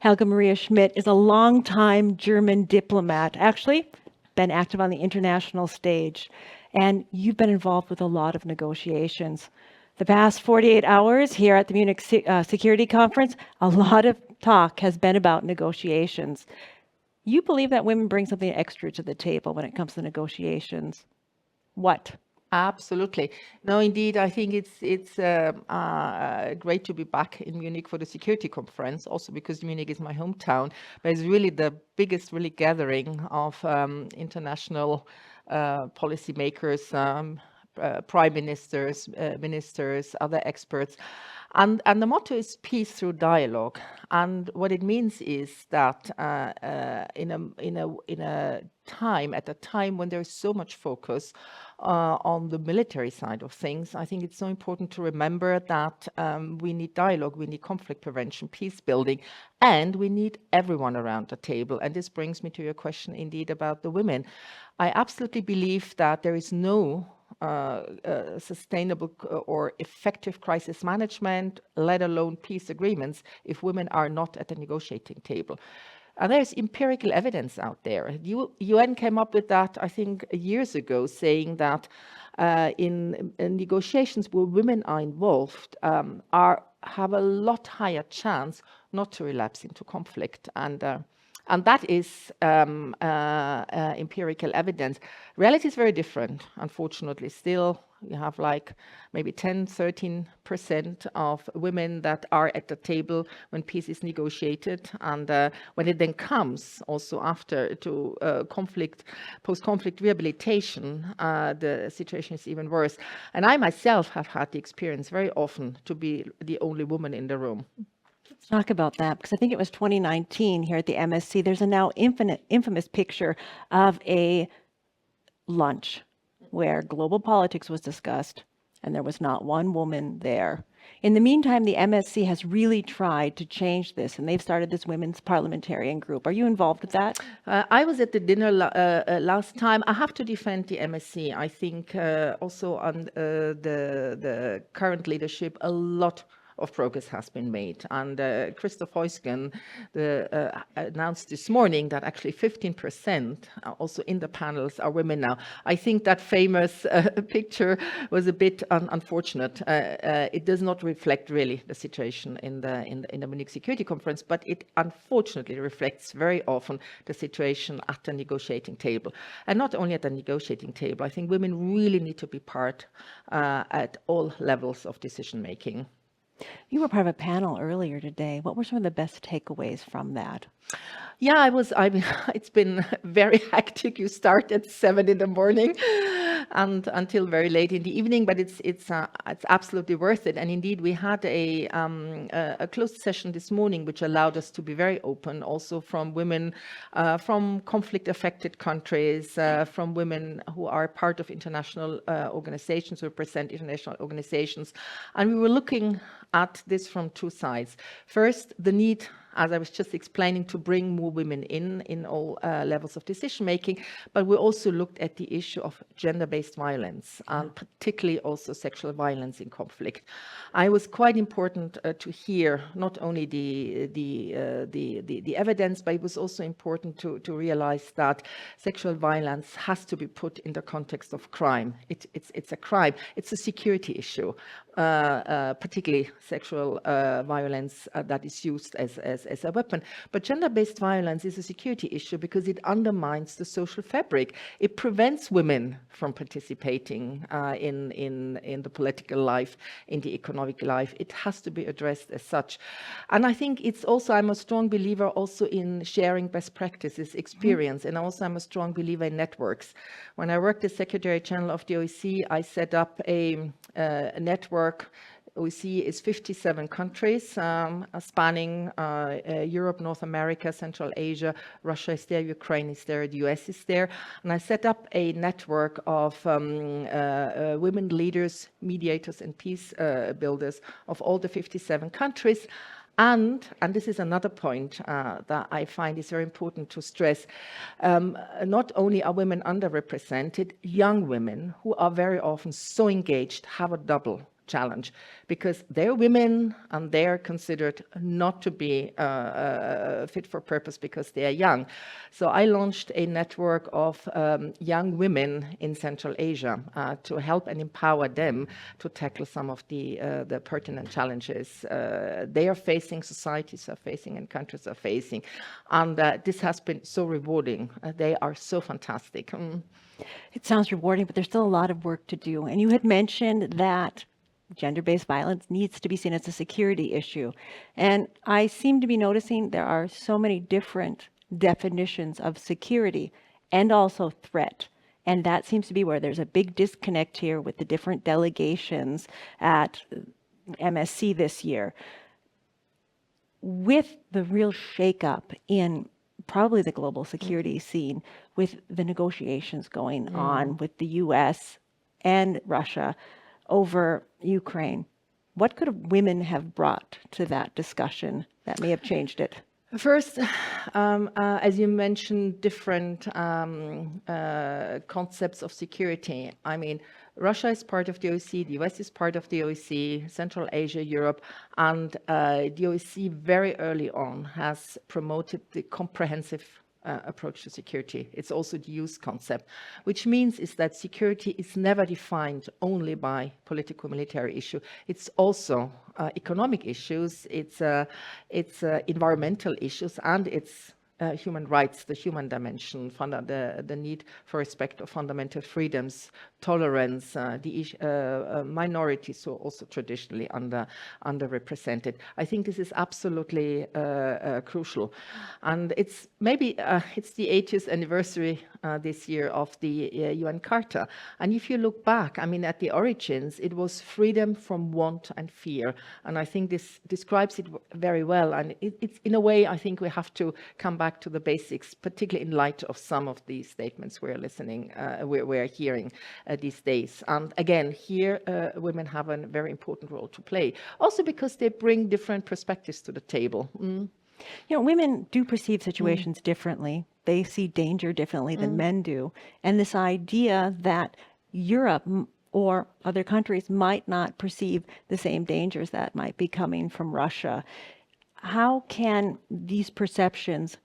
Helga Maria Schmid is a longtime German diplomat, actually been active on the international stage, and you've been involved with a lot of negotiations. The past 48 hours here at the Munich Security Conference, a lot of talk has been about negotiations. You believe that women bring something extra to the table when it comes to negotiations. What? Absolutely. No, indeed, I think it's great to be back in Munich for the security conference, also because Munich is my hometown, but it's really the biggest gathering of international policymakers, prime ministers, ministers, other experts. And the motto is peace through dialogue. And what it means is that at a time when there is so much focus on the military side of things, I think it's so important to remember that we need dialogue, we need conflict prevention, peace building, and we need everyone around the table. And this brings me to your question indeed about the women. I absolutely believe that there is no sustainable or effective crisis management, let alone peace agreements, if women are not at the negotiating table. And there's empirical evidence out there. UN came up with that, I think, years ago, saying that in negotiations where women are involved, have a lot higher chance not to relapse into conflict. And that is empirical evidence. Reality is very different, unfortunately. Still, you have like maybe 10-13% of women that are at the table when peace is negotiated. And when it then comes also after to post-conflict rehabilitation, the situation is even worse. And I myself have had the experience very often to be the only woman in the room. Let's talk about that, because I think it was 2019 here at the MSC. There's a now infamous picture of a lunch where global politics was discussed, and there was not one woman there. In the meantime, the MSC has really tried to change this, and they've started this women's parliamentarian group. Are you involved with that? I was at the dinner last time. I have to defend the MSC. I think also on the current leadership, a lot of progress has been made. And Christoph Heusgen announced this morning that actually 15% also in the panels are women now. I think that famous picture was a bit unfortunate. It does not reflect really the situation in the Munich Security Conference, but it unfortunately reflects very often the situation at the negotiating table. And not only at the negotiating table, I think women really need to be part at all levels of decision making. You were part of a panel earlier today. What were some of the best takeaways from that? Yeah, it's been very hectic. You start at 7 in the morning and until very late in the evening, but it's absolutely worth it. And indeed, we had a closed session this morning, which allowed us to be very open, also from women from conflict-affected countries, from women who are part of international organizations, who represent international organizations. And we were looking at this from two sides. First, the need, as I was just explaining, to bring more women in all levels of decision making, but we also looked at the issue of gender-based violence, and particularly also sexual violence in conflict. I was quite important to hear not only the evidence, but it was also important to realize that sexual violence has to be put in the context of crime. It's a crime. It's a security issue, particularly sexual violence that is used as a weapon. But gender-based violence is a security issue because it undermines the social fabric. It prevents women from participating in the political life, in the economic life. It has to be addressed as such. And I think it's also, I'm a strong believer also in sharing best practices, experience, and also I'm a strong believer in networks. When I worked as Secretary General of the OEC, I set up a network. OEC is 57 countries, spanning Europe, North America, Central Asia. Russia is there, Ukraine is there, the US is there. And I set up a network of women leaders, mediators, and peace builders of all the 57 countries. And this is another point that I find is very important to stress, not only are women underrepresented, young women who are very often so engaged have a double challenge, because they're women and they're considered not to be fit for purpose because they are young. So I launched a network of young women in Central Asia to help and empower them to tackle some of the pertinent challenges they are facing, societies are facing, and countries are facing. And this has been so rewarding. They are so fantastic. It sounds rewarding, but there's still a lot of work to do. And you had mentioned that gender-based violence needs to be seen as a security issue. And I seem to be noticing there are so many different definitions of security and also threat. And that seems to be where there's a big disconnect here with the different delegations at MSC this year. With the real shakeup in probably the global security scene, with the negotiations going on with the US and Russia over Ukraine, what could women have brought to that discussion that may have changed it? First, as you mentioned, different concepts of security. I mean, Russia is part of the OSCE, the US is part of the OSCE, Central Asia, Europe, and the OSCE very early on has promoted the comprehensive approach to security. It's also the use concept, which means is that security is never defined only by political military issue. It's also economic issues, it's environmental issues, and it's human rights, the human dimension, the need for respect of fundamental freedoms, tolerance, the minorities who are also traditionally underrepresented. I think this is absolutely crucial. And it's maybe, it's the 80th anniversary this year of the UN Charta. And if you look back, I mean, at the origins, it was freedom from want and fear. And I think this describes it very well. And it's in a way, I think we have to come back to the basics, particularly in light of some of these statements we're listening, we're hearing these days. And again, here women have a very important role to play, also because they bring different perspectives to the table. You know, women do perceive situations differently. They see danger differently than men do. And this idea that Europe or other countries might not perceive the same dangers that might be coming from Russia. How can these perceptions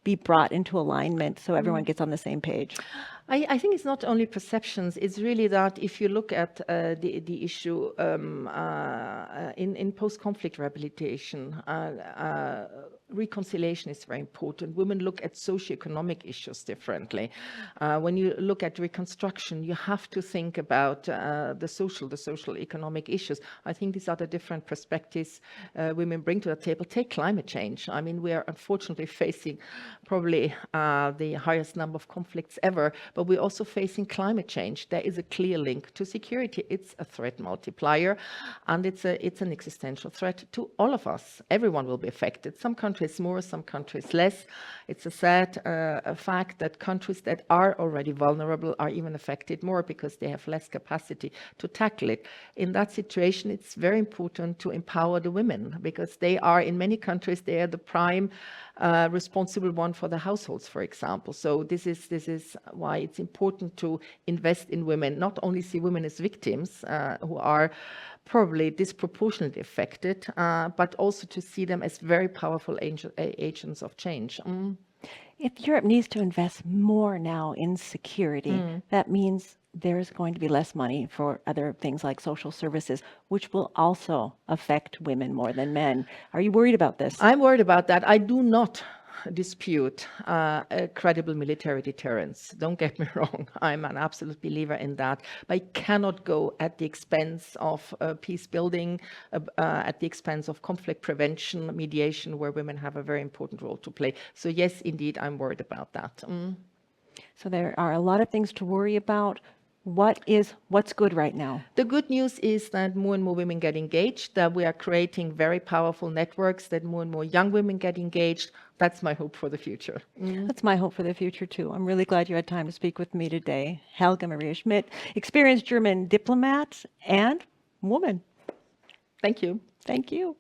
be brought into alignment so everyone gets on the same page? I think it's not only perceptions, it's really that if you look at the issue in post-conflict rehabilitation, reconciliation is very important. Women look at socioeconomic issues differently. When you look at reconstruction, you have to think about the social economic issues. I think these are the different perspectives women bring to the table. Take climate change. I mean, we are unfortunately facing probably the highest number of conflicts ever, but we're also facing climate change. There is a clear link to security. It's a threat multiplier, and it's an existential threat to all of us. Everyone will be affected. Some countries more, some countries less. It's a sad fact that countries that are already vulnerable are even affected more because they have less capacity to tackle it. In that situation, it's very important to empower the women, because they are, in many countries, they are the prime responsible one for the households, for example. So this is why it's important to invest in women, not only see women as victims who are probably disproportionately affected, but also to see them as very powerful agents of change. If Europe needs to invest more now in security, that means there's going to be less money for other things like social services, which will also affect women more than men. Are you worried about this? I'm worried about that. I do not dispute a credible military deterrence. Don't get me wrong. I'm an absolute believer in that. But it cannot go at the expense of peace building, at the expense of conflict prevention, mediation, where women have a very important role to play. So yes, indeed, I'm worried about that. So there are a lot of things to worry about. What's good right now? The good news is that more and more women get engaged, that we are creating very powerful networks, that more and more young women get engaged. That's my hope for the future. That's my hope for the future, too. I'm really glad you had time to speak with me today. Helga Maria Schmid, experienced German diplomat and woman. Thank you. Thank you.